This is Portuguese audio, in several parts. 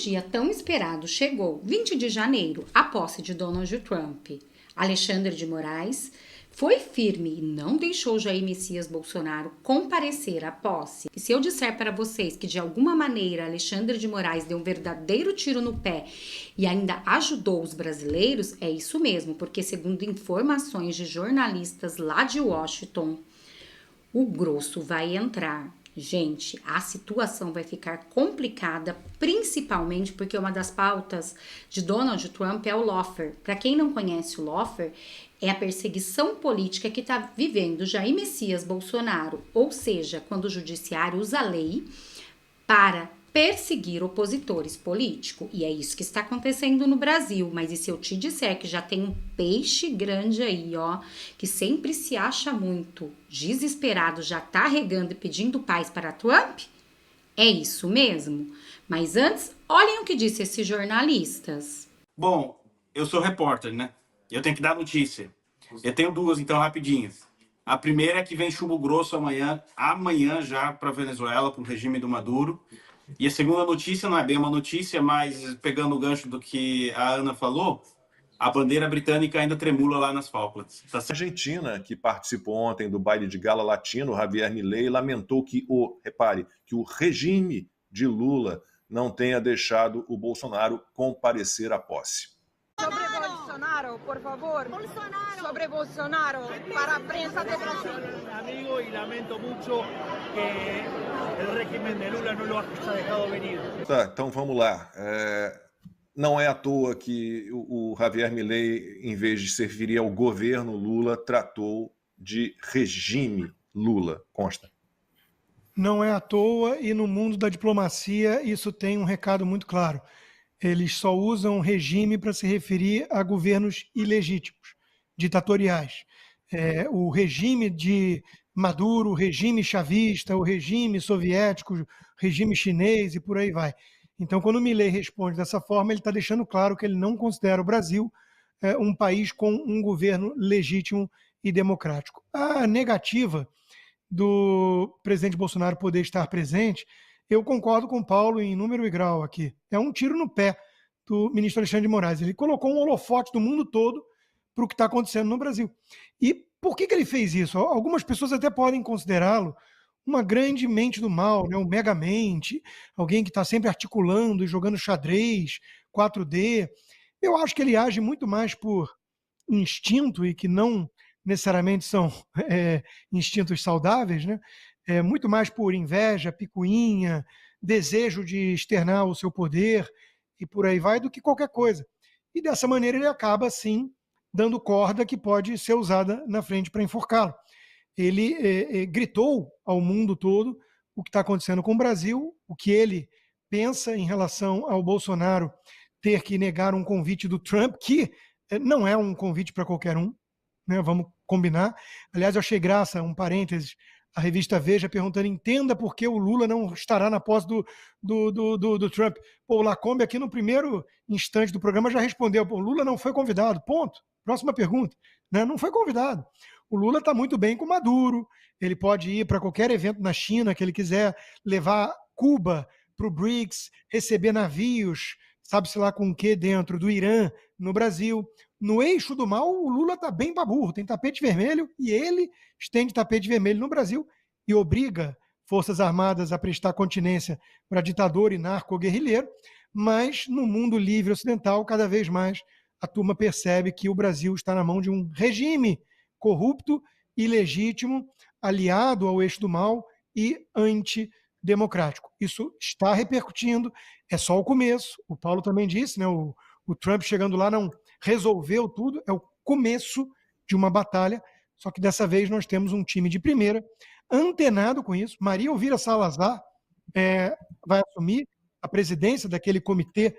dia tão esperado chegou, 20 de janeiro, a posse de Donald Trump. Alexandre de Moraes foi firme e não deixou Jair Messias Bolsonaro comparecer à posse. E se eu disser para vocês que de alguma maneira Alexandre de Moraes deu um verdadeiro tiro no pé e ainda ajudou os brasileiros, é isso mesmo, porque segundo informações de jornalistas lá de Washington, o grosso vai entrar. Gente, a situação vai ficar complicada, principalmente porque uma das pautas de Donald Trump é o lawfare. Para quem não conhece o lawfare, é a perseguição política que está vivendo Jair Messias Bolsonaro, ou seja, quando o judiciário usa a lei para perseguir opositores políticos. E é isso que está acontecendo no Brasil. Mas e se eu te disser que já tem um peixe grande aí, ó, que sempre se acha muito desesperado, já tá regando e pedindo paz para Trump? É isso mesmo. Mas antes, olhem o que disse esses jornalistas. Bom, eu sou repórter, né? Eu tenho que dar notícia. Eu tenho duas, então, rapidinhas. A primeira é que vem chumbo grosso amanhã já para Venezuela, para o regime do Maduro. E a segunda notícia não é bem uma notícia, mas pegando o gancho do que a Ana falou, a bandeira britânica ainda tremula lá nas Falklands. A Argentina, que participou ontem do baile de gala latino, Javier Milei, lamentou que o regime de Lula não tenha deixado o Bolsonaro comparecer à posse. Sobre Bolsonaro, por favor. Sobre Bolsonaro, para a prensa de Brasil. Amigo, y lamento mucho que el régimen de Lula no lo haya dejado venir. Tá, então vamos lá. Não é à toa que o Javier Milei, em vez de se referir ao governo Lula, tratou de regime Lula. Consta. Não é à toa, e no mundo da diplomacia isso tem um recado muito claro. Eles só usam regime para se referir a governos ilegítimos, ditatoriais. O regime de Maduro, o regime chavista, o regime soviético, o regime chinês e por aí vai. Então, quando o Milei responde dessa forma, ele está deixando claro que ele não considera o Brasil um país com um governo legítimo e democrático. A negativa do presidente Bolsonaro poder estar presente, eu concordo com o Paulo em número e grau aqui. É um tiro no pé do ministro Alexandre de Moraes. Ele colocou um holofote do mundo todo para o que está acontecendo no Brasil. E por que ele fez isso? Algumas pessoas até podem considerá-lo uma grande mente do mal, né? Um megamente, alguém que está sempre articulando e jogando xadrez, 4D. Eu acho que ele age muito mais por instinto e que não necessariamente são instintos saudáveis, né? Muito mais por inveja, picuinha, desejo de externar o seu poder e por aí vai, do que qualquer coisa. E dessa maneira ele acaba, sim, dando corda que pode ser usada na frente para enforcá-lo. Ele gritou ao mundo todo o que está acontecendo com o Brasil, o que ele pensa em relação ao Bolsonaro ter que negar um convite do Trump, que não é um convite para qualquer um, né? Vamos combinar. Aliás, eu achei graça, um parênteses, a revista Veja perguntando, entenda por que o Lula não estará na posse do Trump. Pô, o Lacombe aqui no primeiro instante do programa já respondeu, o Lula não foi convidado, ponto. Próxima pergunta, né? Não foi convidado. O Lula está muito bem com o Maduro, ele pode ir para qualquer evento na China que ele quiser, levar Cuba para o BRICS, receber navios, sabe-se lá com o que dentro do Irã, no Brasil. No eixo do mal, o Lula está bem para burro, tem tapete vermelho e ele estende tapete vermelho no Brasil e obriga Forças Armadas a prestar continência para ditador e narco-guerrilheiro, mas no mundo livre ocidental, cada vez mais a turma percebe que o Brasil está na mão de um regime corrupto, ilegítimo, aliado ao eixo do mal e antidemocrático. Isso está repercutindo, é só o começo. O Paulo também disse, né, o Trump chegando lá não resolveu tudo, é o começo de uma batalha, só que dessa vez nós temos um time de primeira, antenado com isso. Maria Elvira Salazar vai assumir a presidência daquele comitê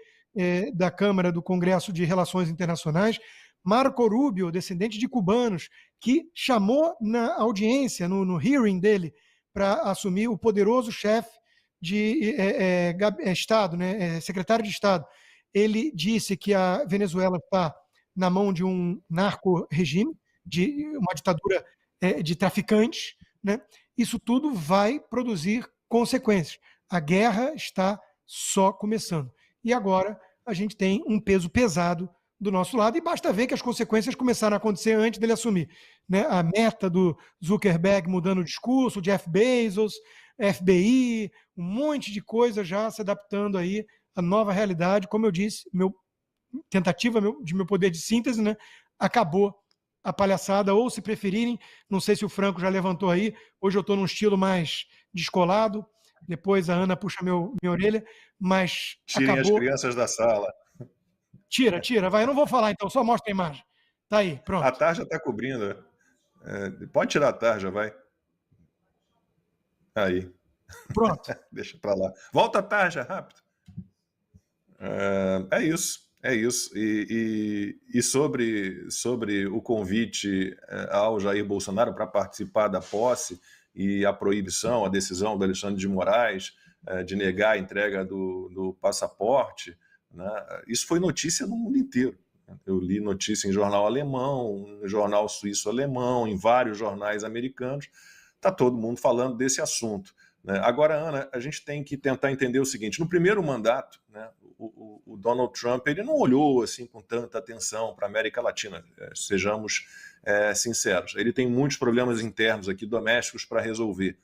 da Câmara do Congresso de Relações Internacionais. Marco Rubio, descendente de cubanos, que chamou na audiência, no hearing dele, para assumir o poderoso chefe de Estado, né, secretário de Estado. Ele disse que a Venezuela está na mão de um narco-regime, de uma ditadura de traficantes, né? Isso tudo vai produzir consequências. A guerra está só começando. e agora a gente tem um peso pesado do nosso lado, e basta ver que as consequências começaram a acontecer antes dele assumir, né? A meta do Zuckerberg mudando o discurso, o Jeff Bezos, FBI, um monte de coisa já se adaptando aí à nova realidade. Como eu disse, tentativa de meu poder de síntese, né? Acabou a palhaçada, ou se preferirem, não sei se o Franco já levantou aí, hoje eu estou num estilo mais descolado, depois a Ana puxa minha orelha, mas Tirem acabou. as crianças da sala. Tira, vai, eu não vou falar então, só mostra a imagem. Tá aí, pronto. A Tarja está cobrindo. Pode tirar a Tarja, vai. Aí. Pronto. Deixa para lá. Volta a Tarja, rápido. É isso. E sobre o convite ao Jair Bolsonaro para participar da posse e a proibição, a decisão do Alexandre de Moraes de negar a entrega do passaporte, né, isso foi notícia no mundo inteiro. Eu li notícia em jornal alemão, em jornal suíço-alemão, em vários jornais americanos. Está todo mundo falando desse assunto, né? Agora, Ana, a gente tem que tentar entender o seguinte: no primeiro mandato, né, o Donald Trump ele não olhou assim com tanta atenção para a América Latina, sejamos sinceros. Ele tem muitos problemas internos aqui, domésticos, para resolver.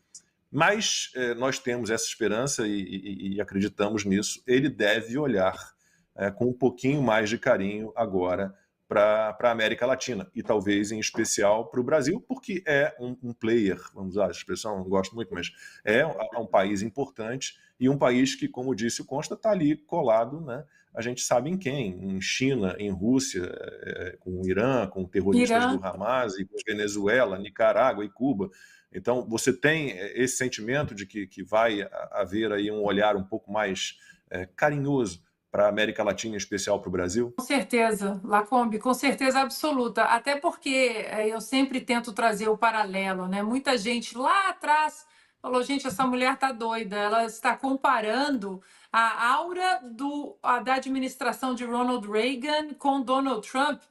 Mas nós temos essa esperança e acreditamos nisso. Ele deve olhar com um pouquinho mais de carinho agora para a América Latina, e talvez em especial para o Brasil, porque é um player, vamos usar a expressão, não gosto muito, mas é um país importante, e um país que, como disse o Consta, está ali colado, né? A gente sabe em quem, em China, em Rússia, com o Irã, com terroristas do Hamas, e com Venezuela, Nicarágua e Cuba. Então, você tem esse sentimento de que vai haver aí um olhar um pouco mais carinhoso para a América Latina, em especial para o Brasil? Com certeza, Lacombe, com certeza absoluta. Até porque eu sempre tento trazer o paralelo, né? Muita gente lá atrás falou, gente, essa mulher está doida. Ela está comparando a aura da administração de Ronald Reagan com Donald Trump.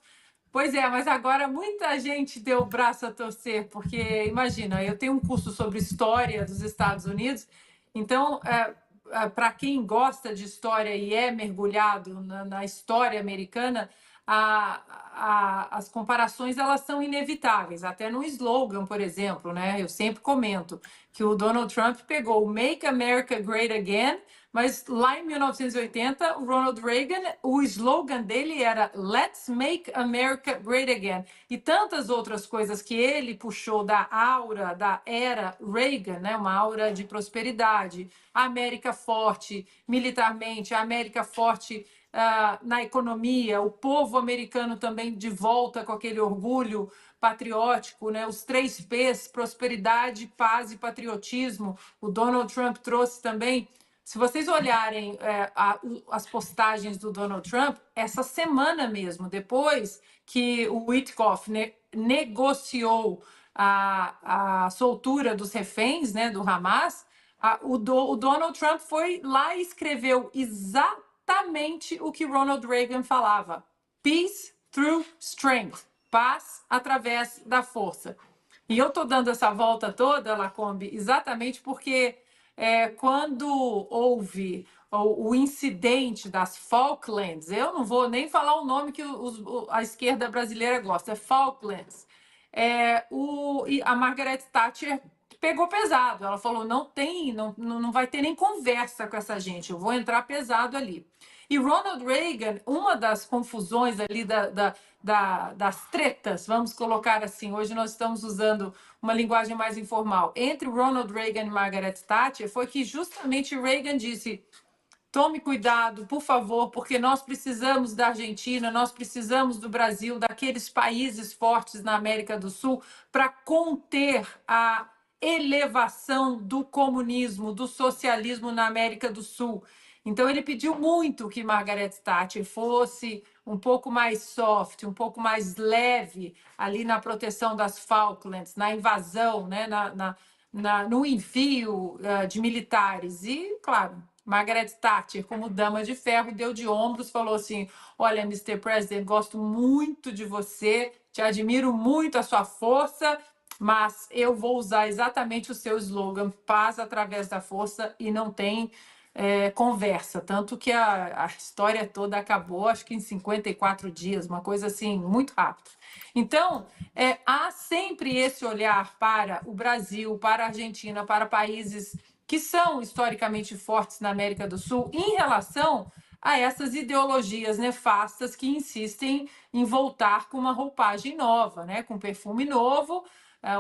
Pois é, mas agora muita gente deu o braço a torcer, porque, imagina, eu tenho um curso sobre história dos Estados Unidos, então, para quem gosta de história e é mergulhado na história americana, as comparações elas são inevitáveis, até no slogan, por exemplo, né? Eu sempre comento que o Donald Trump pegou o Make America Great Again, mas lá em 1980, o Ronald Reagan, o slogan dele era Let's Make America Great Again. E tantas outras coisas que ele puxou da aura, da era Reagan, né? Uma aura de prosperidade, a América forte militarmente, a América forte na economia, o povo americano também de volta com aquele orgulho patriótico, né? Os 3 P's, prosperidade, paz e patriotismo. O Donald Trump trouxe também. Se vocês olharem as postagens do Donald Trump, essa semana mesmo, depois que o Witkoff negociou a soltura dos reféns, né, do Hamas, o Donald Trump foi lá e escreveu exatamente o que Ronald Reagan falava: Peace through strength, paz através da força. E eu estou dando essa volta toda, Lacombe, exatamente porque quando houve o incidente das Falklands, eu não vou nem falar o nome que a esquerda brasileira gosta, é Falklands. A Margaret Thatcher pegou pesado, ela falou, não vai ter nem conversa com essa gente, eu vou entrar pesado ali. E Ronald Reagan, uma das confusões ali das tretas, vamos colocar assim, hoje nós estamos usando uma linguagem mais informal, entre Ronald Reagan e Margaret Thatcher, foi que justamente Reagan disse: tome cuidado, por favor, porque nós precisamos da Argentina, nós precisamos do Brasil, daqueles países fortes na América do Sul, para conter a elevação do comunismo, do socialismo na América do Sul. Então, ele pediu muito que Margaret Thatcher fosse um pouco mais soft, um pouco mais leve ali na proteção das Falklands, na invasão, né, no envio de militares. E, claro, Margaret Thatcher, como dama de ferro, deu de ombros, falou assim: olha, Mr. President, gosto muito de você, te admiro muito a sua força, mas eu vou usar exatamente o seu slogan, paz através da força, e não tem conversa, tanto que a história toda acabou, acho que em 54 dias, uma coisa assim, muito rápida. Então, há sempre esse olhar para o Brasil, para a Argentina, para países que são historicamente fortes na América do Sul, em relação a essas ideologias nefastas que insistem em voltar com uma roupagem nova, né? Com perfume novo.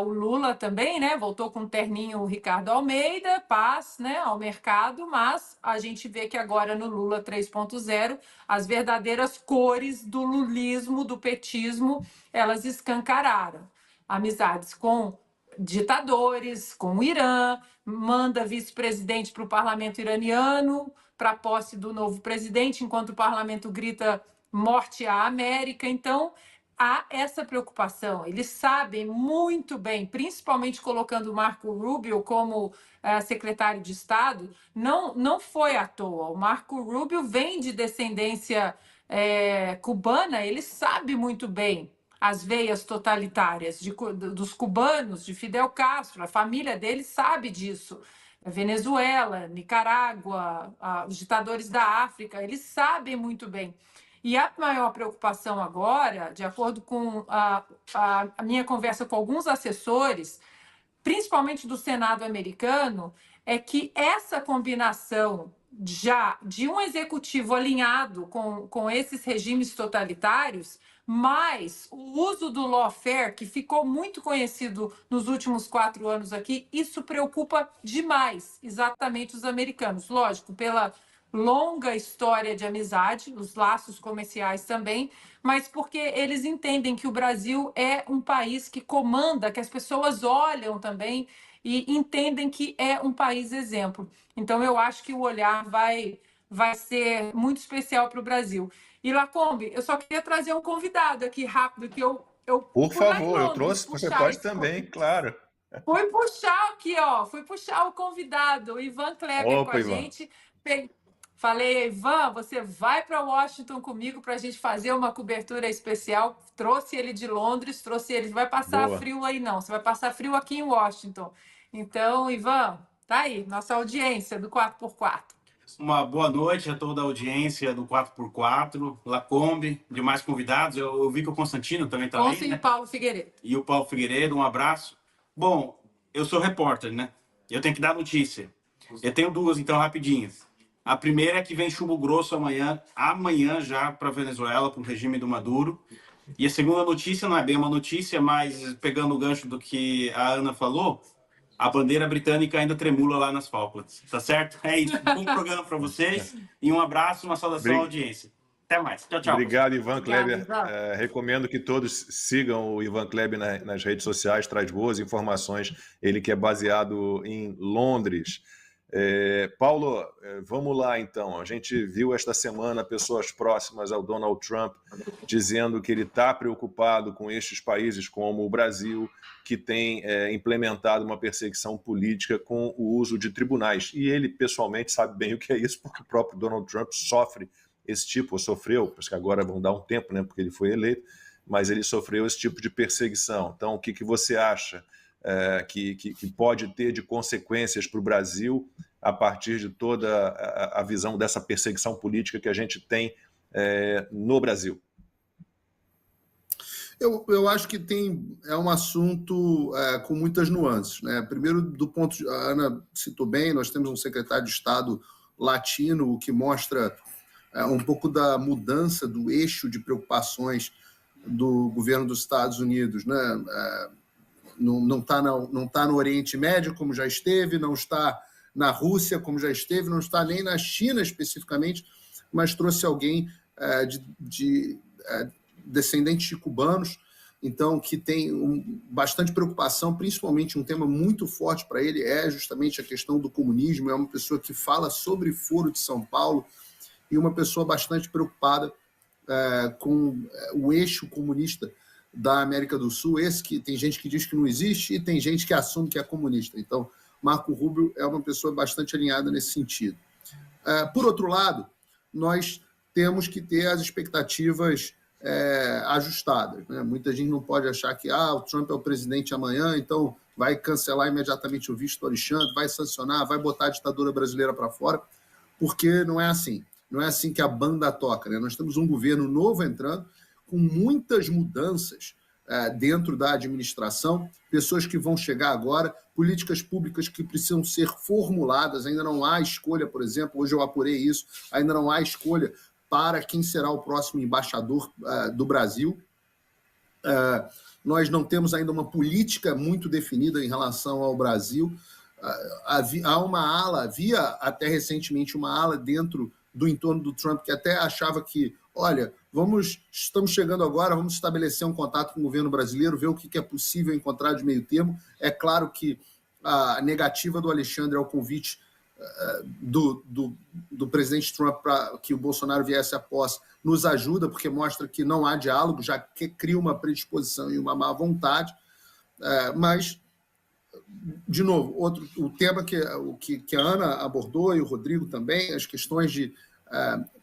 O Lula também, né? Voltou com um terninho Ricardo Almeida, paz, né? Ao mercado, mas a gente vê que agora no Lula 3.0 as verdadeiras cores do lulismo, do petismo, elas escancararam. Amizades com ditadores, com o Irã, manda vice-presidente para o parlamento iraniano, para a posse do novo presidente, enquanto o parlamento grita morte à América. Então, há essa preocupação. Eles sabem muito bem, principalmente colocando o Marco Rubio como secretário de Estado, não foi à toa. O Marco Rubio vem de descendência cubana, ele sabe muito bem as veias totalitárias dos cubanos, de Fidel Castro, a família dele sabe disso. Venezuela, Nicarágua, os ditadores da África, eles sabem muito bem. E a maior preocupação agora, de acordo com a minha conversa com alguns assessores, principalmente do Senado americano, é que essa combinação já de um executivo alinhado com esses regimes totalitários, mais o uso do lawfare, que ficou muito conhecido nos últimos 4 anos aqui, isso preocupa demais exatamente os americanos. Lógico, pela longa história de amizade, os laços comerciais também, mas porque eles entendem que o Brasil é um país que comanda, que as pessoas olham também e entendem que é um país exemplo. Então, eu acho que o olhar vai ser muito especial para o Brasil. E, Lacombe, eu só queria trazer um convidado aqui rápido, que eu Por fui lá em favor, eu Londres trouxe, você puxar pode esse também, claro. Fui puxar aqui, ó. Fui puxar o convidado, o Ivan Kleber, com Opa, a Ivan. gente. Falei, Ivan, você vai para Washington comigo para a gente fazer uma cobertura especial. Trouxe ele de Londres, trouxe ele. Vai passar Boa. frio aí, não. Você vai passar frio aqui em Washington. Então, Ivan, tá aí, nossa audiência do 4x4. Uma boa noite a toda a audiência do 4x4, Lacombe, demais convidados. Eu vi que o Constantino também está aí, E né? o Paulo Figueiredo. E o Paulo Figueiredo, um abraço. Bom, eu sou repórter, né? Eu tenho que dar notícia. Eu tenho duas, então, rapidinhas. A primeira é que vem chumbo grosso amanhã já para a Venezuela, para o regime do Maduro. E a segunda notícia não é bem uma notícia, mas pegando o gancho do que a Ana falou, a bandeira britânica ainda tremula lá nas Falklands, tá certo? É isso. Bom programa para vocês e um abraço, uma saudação à audiência. Até mais. Tchau, tchau. Obrigado, Ivan Kleber. Ivan. Recomendo que todos sigam o Ivan Kleber nas redes sociais, traz boas informações. Ele que é baseado em Londres. Paulo, vamos lá então. A gente viu esta semana pessoas próximas ao Donald Trump dizendo que ele está preocupado com estes países como o Brasil, que tem implementado uma perseguição política com o uso de tribunais. E ele pessoalmente sabe bem o que é isso, porque o próprio Donald Trump sofreu, acho que agora vão dar um tempo, né, porque ele foi eleito, mas ele sofreu esse tipo de perseguição. Então, o que você acha que pode ter de consequências para o Brasil a partir de toda a visão dessa perseguição política que a gente tem no Brasil? Eu acho que é um assunto com muitas nuances, né? Primeiro, a Ana citou bem, nós temos um secretário de Estado latino, o que mostra um pouco da mudança do eixo de preocupações do governo dos Estados Unidos, né? Não está no Oriente Médio, como já esteve, não está na Rússia, como já esteve, não está nem na China especificamente, mas trouxe alguém descendentes de cubanos, então que tem bastante preocupação, principalmente um tema muito forte para ele é justamente a questão do comunismo. É uma pessoa que fala sobre Foro de São Paulo e uma pessoa bastante preocupada com o eixo comunista da América do Sul, esse que tem gente que diz que não existe e tem gente que assume que é comunista. Então, Marco Rubio é uma pessoa bastante alinhada nesse sentido. Por outro lado, nós temos que ter as expectativas ajustadas, né? Muita gente não pode achar que o Trump é o presidente amanhã, então vai cancelar imediatamente o visto do Alexandre, vai sancionar, vai botar a ditadura brasileira para fora. porque não é assim. Não é assim que a banda toca, né? Nós temos um governo novo entrando, com muitas mudanças dentro da administração, pessoas que vão chegar agora, políticas públicas que precisam ser formuladas, ainda não há escolha, por exemplo, hoje eu apurei isso, ainda não há escolha para quem será o próximo embaixador do Brasil. Nós não temos ainda uma política muito definida em relação ao Brasil. Havia até recentemente uma ala dentro do entorno do Trump que até achava que, olha, estamos chegando agora, vamos estabelecer um contato com o governo brasileiro, ver o que é possível encontrar de meio termo. É claro que a negativa do Alexandre ao convite do presidente Trump para que o Bolsonaro viesse à posse nos ajuda, porque mostra que não há diálogo, já que cria uma predisposição e uma má vontade. Mas, de novo, o tema que a Ana abordou e o Rodrigo também, as questões de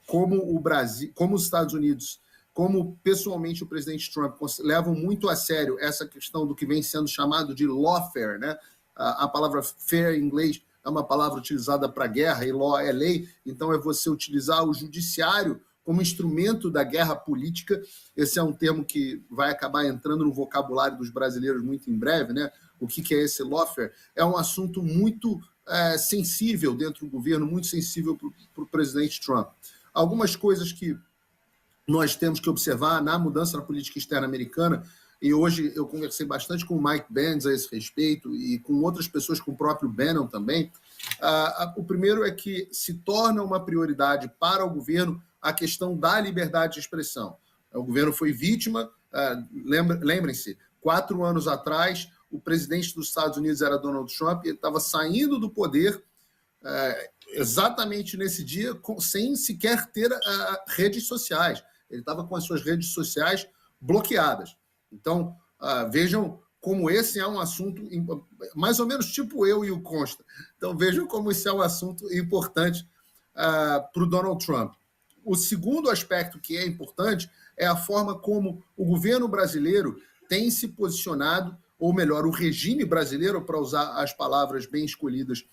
como o Brasil, como os Estados Unidos, como pessoalmente o presidente Trump levam muito a sério essa questão do que vem sendo chamado de lawfare, né? A palavra fair em inglês é uma palavra utilizada para guerra, e law é lei, então é você utilizar o judiciário como instrumento da guerra política. Esse é um termo que vai acabar entrando no vocabulário dos brasileiros muito em breve, né? O que é esse lawfare? É um assunto muito sensível dentro do governo, muito sensível para o presidente Trump. Algumas coisas que nós temos que observar na mudança na política externa americana, e hoje eu conversei bastante com o Mike Benz a esse respeito e com outras pessoas, com o próprio Bannon também. O primeiro é que se torna uma prioridade para o governo a questão da liberdade de expressão. O governo foi vítima, lembrem-se, 4 anos atrás, o presidente dos Estados Unidos era Donald Trump, e ele estava saindo do poder exatamente nesse dia, sem sequer ter redes sociais. Ele estava com as suas redes sociais bloqueadas. Então, vejam como esse é um assunto, mais ou menos tipo eu e o Consta. Então, vejam como esse é um assunto importante para o Donald Trump. O segundo aspecto que é importante é a forma como o governo brasileiro tem se posicionado, ou melhor, o regime brasileiro, para usar as palavras bem escolhidas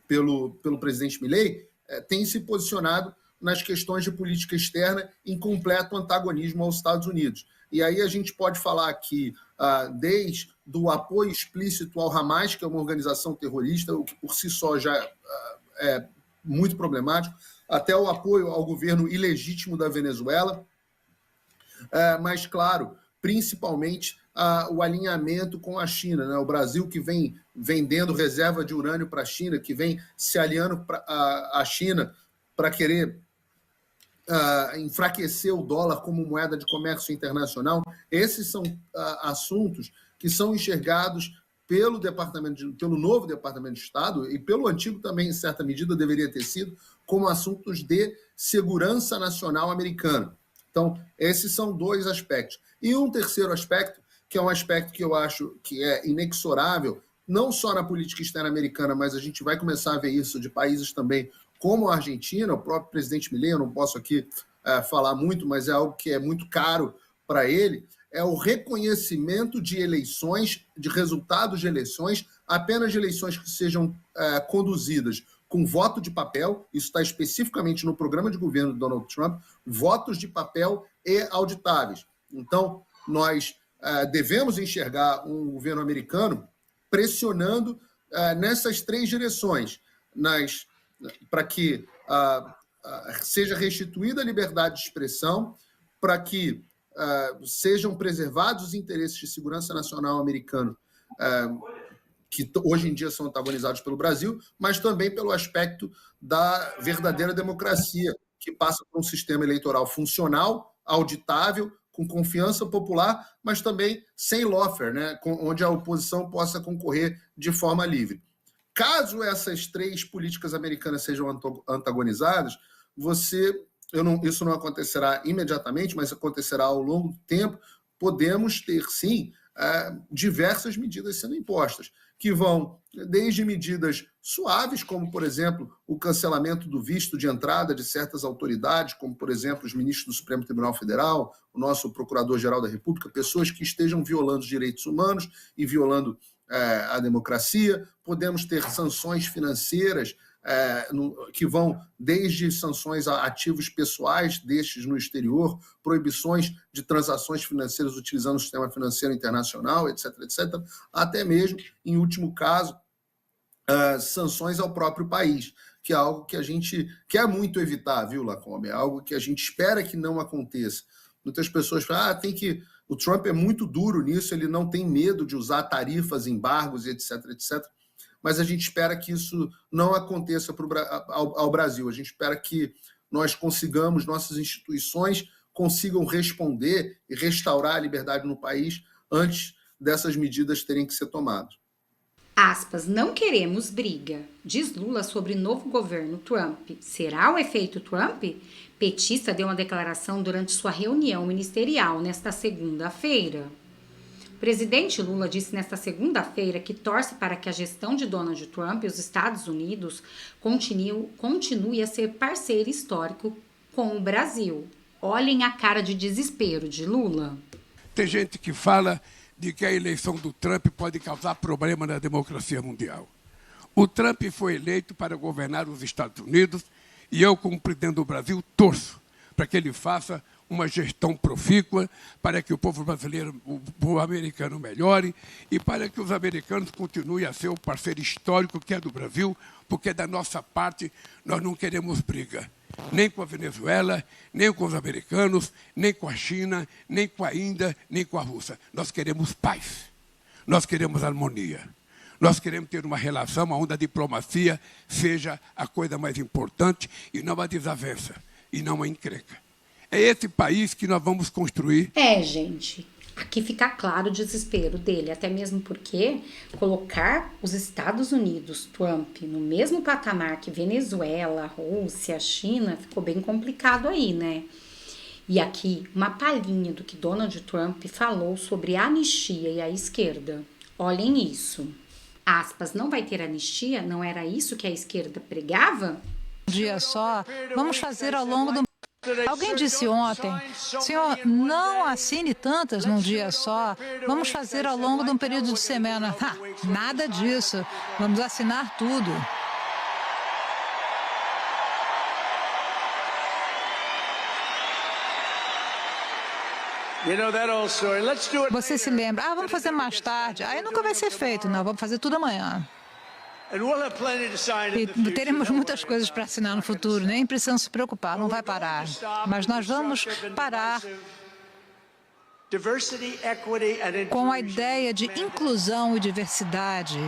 pelo presidente Milei, tem se posicionado nas questões de política externa em completo antagonismo aos Estados Unidos. E aí a gente pode falar aqui desde o apoio explícito ao Hamas, que é uma organização terrorista, o que por si só já é muito problemático, até o apoio ao governo ilegítimo da Venezuela, mas, claro, principalmente o alinhamento com a China, né? O Brasil que vem vendendo reserva de urânio para a China, que vem se aliando à China para querer enfraquecer o dólar como moeda de comércio internacional. Esses são assuntos que são enxergados pelo novo Departamento de Estado e pelo antigo também, em certa medida, deveria ter sido, como assuntos de segurança nacional americana. Então, esses são 2 aspectos. E um terceiro aspecto, que é um aspecto que eu acho que é inexorável, não só na política externa americana, mas a gente vai começar a ver isso de países também como a Argentina, o próprio presidente Milei, eu não posso aqui falar muito, mas é algo que é muito caro para ele, é o reconhecimento de eleições, de resultados de eleições, apenas de eleições que sejam conduzidas com voto de papel, isso está especificamente no programa de governo do Donald Trump, votos de papel e auditáveis. Então, nós devemos enxergar um governo americano pressionando nessas 3 direções, para que seja restituída a liberdade de expressão, para que sejam preservados os interesses de segurança nacional americano, que hoje em dia são antagonizados pelo Brasil, mas também pelo aspecto da verdadeira democracia, que passa por um sistema eleitoral funcional, auditável, com confiança popular, mas também sem lawfare, né? Onde a oposição possa concorrer de forma livre. Caso essas 3 políticas americanas sejam antagonizadas, isso não acontecerá imediatamente, mas acontecerá ao longo do tempo, podemos ter, sim, diversas medidas sendo impostas, que vão desde medidas suaves, como, por exemplo, o cancelamento do visto de entrada de certas autoridades, como, por exemplo, os ministros do Supremo Tribunal Federal, o nosso Procurador-Geral da República, pessoas que estejam violando os direitos humanos e violando a democracia. Podemos ter sanções financeiras que vão desde sanções a ativos pessoais destes no exterior, proibições de transações financeiras utilizando o sistema financeiro internacional, etc., até mesmo, em último caso, sanções ao próprio país, que é algo que a gente quer muito evitar, viu, Lacombe? É algo que a gente espera que não aconteça. Muitas pessoas falam, o Trump é muito duro nisso, ele não tem medo de usar tarifas, embargos, etc., mas a gente espera que isso não aconteça ao Brasil. A gente espera que nós consigamos, nossas instituições consigam responder e restaurar a liberdade no país antes dessas medidas terem que ser tomadas. Aspas, não queremos briga, diz Lula sobre novo governo Trump. Será o efeito Trump? Petista deu uma declaração durante sua reunião ministerial nesta segunda-feira. O presidente Lula disse nesta segunda-feira que torce para que a gestão de Donald Trump e os Estados Unidos continue a ser parceiro histórico com o Brasil. Olhem a cara de desespero de Lula. Tem gente que fala de que a eleição do Trump pode causar problema na democracia mundial. O Trump foi eleito para governar os Estados Unidos e eu, como presidente do Brasil, torço para que ele faça uma gestão profícua, para que o povo brasileiro, o povo americano melhore e para que os americanos continuem a ser o parceiro histórico que é do Brasil, porque da nossa parte nós não queremos briga, nem com a Venezuela, nem com os americanos, nem com a China, nem com a Índia, nem com a Rússia. Nós queremos paz, nós queremos harmonia. Nós queremos ter uma relação onde a diplomacia seja a coisa mais importante e não a desavença, e não a encrenca. É esse país que nós vamos construir. Gente, aqui fica claro o desespero dele, até mesmo porque colocar os Estados Unidos, Trump, no mesmo patamar que Venezuela, Rússia, China, ficou bem complicado aí, né? E aqui, uma palhinha do que Donald Trump falou sobre a anistia e a esquerda. Olhem isso. Aspas, não vai ter anistia? Não era isso que a esquerda pregava? Um dia só, vamos fazer ao longo do... Alguém disse ontem, senhor, não assine tantas num dia só, vamos fazer ao longo de um período de semana. Nada disso, vamos assinar tudo. Você se lembra, vamos fazer mais tarde, aí nunca vai ser feito, não, vamos fazer tudo amanhã. E teremos muitas coisas para assinar no futuro, nem precisamos se preocupar, não vai parar. Mas nós vamos parar com a ideia de inclusão e diversidade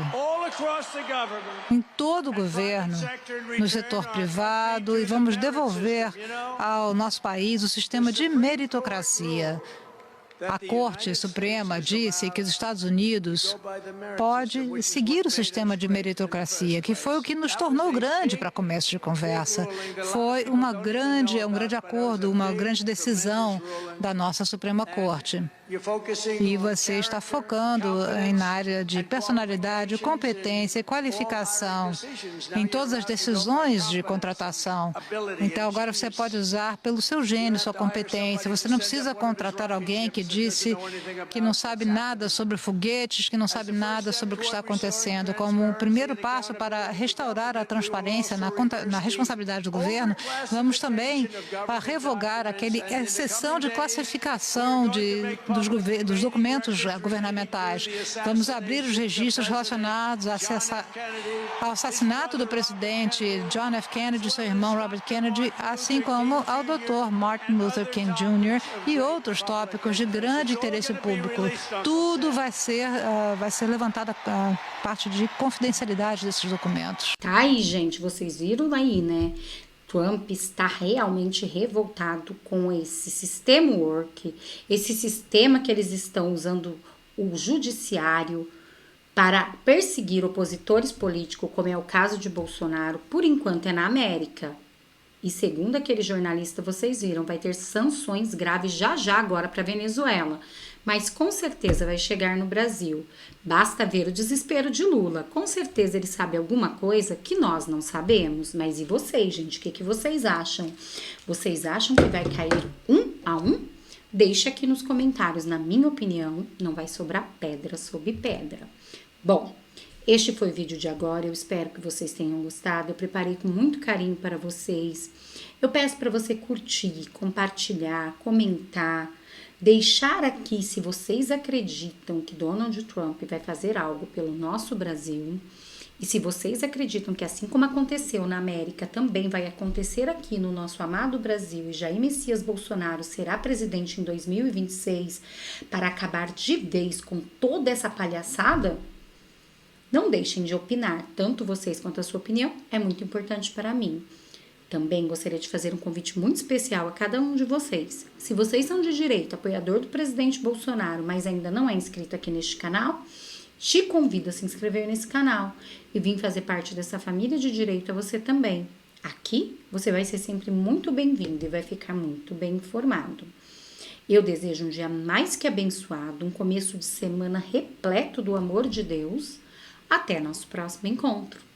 em todo o governo, no setor privado, e vamos devolver ao nosso país o sistema de meritocracia. A Corte Suprema disse que os Estados Unidos pode seguir o sistema de meritocracia, que foi o que nos tornou grande para começo de conversa. Foi um grande acordo, uma grande decisão da nossa Suprema Corte. E você está focando na área de personalidade, competência e qualificação em todas as decisões de contratação. Então, agora você pode usar pelo seu gênio, sua competência. Você não precisa contratar alguém que disse que não sabe nada sobre foguetes, que não sabe nada sobre o que está acontecendo. Como um primeiro passo para restaurar a transparência na responsabilidade do governo, vamos também revogar aquela exceção de classificação dos documentos governamentais. Vamos abrir os registros relacionados ao assassinato do presidente John F. Kennedy e seu irmão Robert Kennedy, assim como ao Dr. Martin Luther King Jr. e outros tópicos de grande interesse público. Tudo vai ser levantada a parte de confidencialidade desses documentos. Tá aí, gente, vocês viram aí, né? Trump está realmente revoltado com esse sistema woke, esse sistema que eles estão usando o judiciário para perseguir opositores políticos, como é o caso de Bolsonaro, por enquanto é na América. E segundo aquele jornalista, vocês viram, vai ter sanções graves já agora para a Venezuela. Mas com certeza vai chegar no Brasil. Basta ver o desespero de Lula. Com certeza ele sabe alguma coisa que nós não sabemos. Mas e vocês, gente? O que vocês acham? Vocês acham que vai cair 1-1? Deixa aqui nos comentários. Na minha opinião, não vai sobrar pedra sobre pedra. Bom, Este foi o vídeo de agora, eu espero que vocês tenham gostado, eu preparei com muito carinho para vocês. Eu peço para você curtir, compartilhar, comentar, deixar aqui se vocês acreditam que Donald Trump vai fazer algo pelo nosso Brasil. E se vocês acreditam que assim como aconteceu na América, também vai acontecer aqui no nosso amado Brasil e Jair Messias Bolsonaro será presidente em 2026 para acabar de vez com toda essa palhaçada, não deixem de opinar, tanto vocês quanto a sua opinião é muito importante para mim. Também gostaria de fazer um convite muito especial a cada um de vocês. Se vocês são de direita, apoiador do presidente Bolsonaro, mas ainda não é inscrito aqui neste canal, te convido a se inscrever nesse canal e vir fazer parte dessa família de direita você também. Aqui você vai ser sempre muito bem-vindo e vai ficar muito bem informado. Eu desejo um dia mais que abençoado, um começo de semana repleto do amor de Deus. Até nosso próximo encontro.